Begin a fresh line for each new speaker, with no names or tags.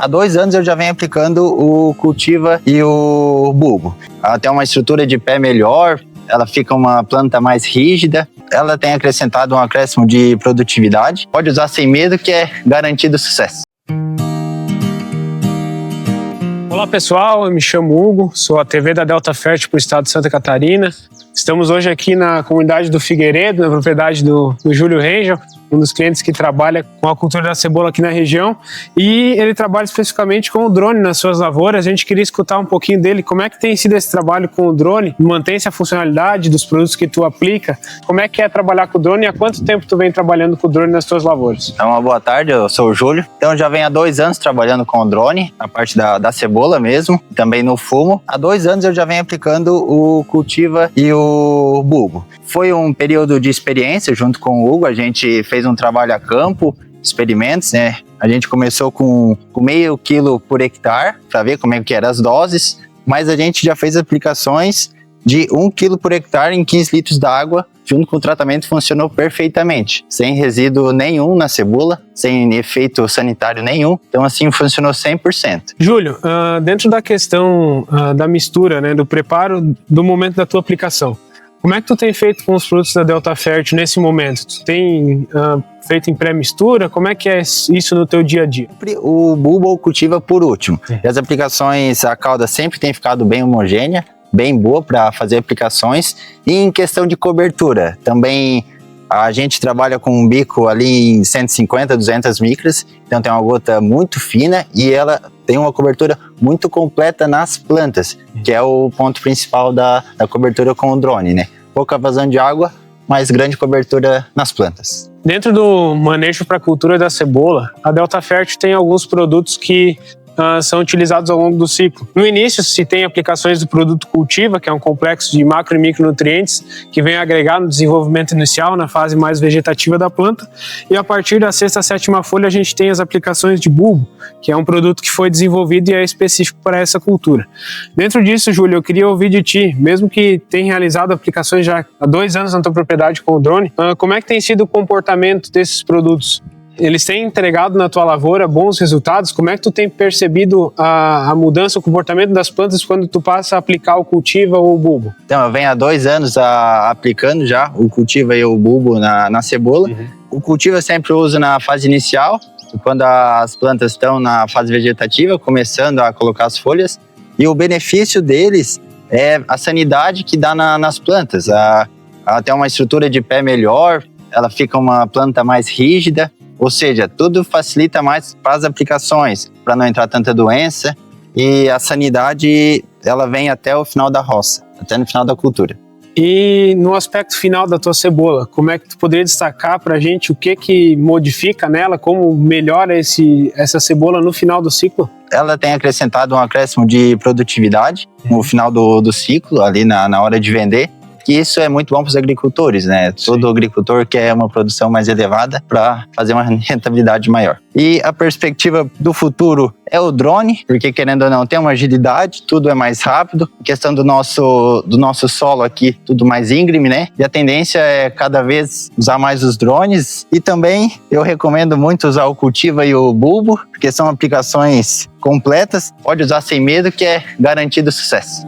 Há 2 anos eu já venho aplicando o Cultiva e o Bulbo. Ela tem uma estrutura de pé melhor, ela fica uma planta mais rígida, ela tem acrescentado um acréscimo de produtividade. Pode usar sem medo que é garantido sucesso.
Olá pessoal, eu me chamo Hugo, sou a TV da Delta Fert para o estado de Santa Catarina. Estamos hoje aqui na comunidade do Figueiredo, na propriedade do Júlio Rangel, um dos clientes que trabalha com a cultura da cebola aqui na região, e ele trabalha especificamente com o drone nas suas lavouras. A gente queria escutar um pouquinho dele, como é que tem sido esse trabalho com o drone, mantém-se a funcionalidade dos produtos que tu aplica, como é que é trabalhar com o drone e há quanto tempo tu vem trabalhando com o drone nas tuas lavouras?
Então, uma boa tarde, eu sou o Júlio. Então, já venho há 2 anos trabalhando com o drone, na parte da cebola mesmo, também no fumo. Há 2 anos eu já venho aplicando o Cultiva e o Bulbo. Foi um período de experiência junto com o Hugo, a gente fez um trabalho a campo, experimentos, né? A gente começou com meio quilo por hectare, para ver como é que eram as doses, mas a gente já fez aplicações de 1 quilo por hectare em 15 litros d'água, junto com o tratamento funcionou perfeitamente, sem resíduo nenhum na cebola, sem efeito sanitário nenhum, então assim funcionou 100%.
Júlio, dentro da questão da mistura, né, do preparo do momento da tua aplicação, como é que tu tem feito com os produtos da Delta Fert nesse momento? Tu tem feito em pré-mistura? Como é que é isso no teu dia a dia?
O Bulbo cultiva por último. E as aplicações, a cauda sempre tem ficado bem homogênea, bem boa para fazer aplicações. E em questão de cobertura, também a gente trabalha com um bico ali em 150, 200 micras, então tem uma gota muito fina e ela tem uma cobertura muito completa nas plantas, que é o ponto principal da cobertura com o drone, né? Pouca vazão de água, mas grande cobertura nas plantas.
Dentro do manejo para a cultura da cebola, a Delta Fert tem alguns produtos que são utilizados ao longo do ciclo. No início se tem aplicações do produto Cultiva, que é um complexo de macro e micronutrientes que vem agregar no desenvolvimento inicial, na fase mais vegetativa da planta, e a partir da 6ª, 7ª folha a gente tem as aplicações de bulbo, que é um produto que foi desenvolvido e é específico para essa cultura. Dentro disso, Júlio, eu queria ouvir de ti, mesmo que tenha realizado aplicações já há 2 anos na tua propriedade com o drone, como é que tem sido o comportamento desses produtos? Eles têm entregado na tua lavoura bons resultados? Como é que tu tem percebido a mudança, o comportamento das plantas quando tu passa a aplicar o Cultiva ou o Bulbo?
Então, eu venho há 2 anos aplicando já o Cultiva e o Bulbo na cebola. O Cultiva eu sempre uso na fase inicial, quando as plantas estão na fase vegetativa, começando a colocar as folhas. E o benefício deles é a sanidade que dá nas plantas. Ela tem uma estrutura de pé melhor, ela fica uma planta mais rígida. Ou seja, tudo facilita mais para as aplicações, para não entrar tanta doença, e a sanidade ela vem até o final da roça, até no final da cultura.
E no aspecto final da tua cebola, como é que tu poderia destacar para a gente o que modifica nela, como melhora essa cebola no final do ciclo?
Ela tem acrescentado um acréscimo de produtividade no final do ciclo, ali na hora de vender. E isso é muito bom para os agricultores, né? Sim. Todo agricultor quer uma produção mais elevada para fazer uma rentabilidade maior. E a perspectiva do futuro é o drone, porque querendo ou não tem uma agilidade, tudo é mais rápido. A questão do nosso solo aqui, tudo mais íngreme, né? E a tendência é cada vez usar mais os drones. E também eu recomendo muito usar o Cultiva e o Bulbo, porque são aplicações completas. Pode usar sem medo que é garantido sucesso.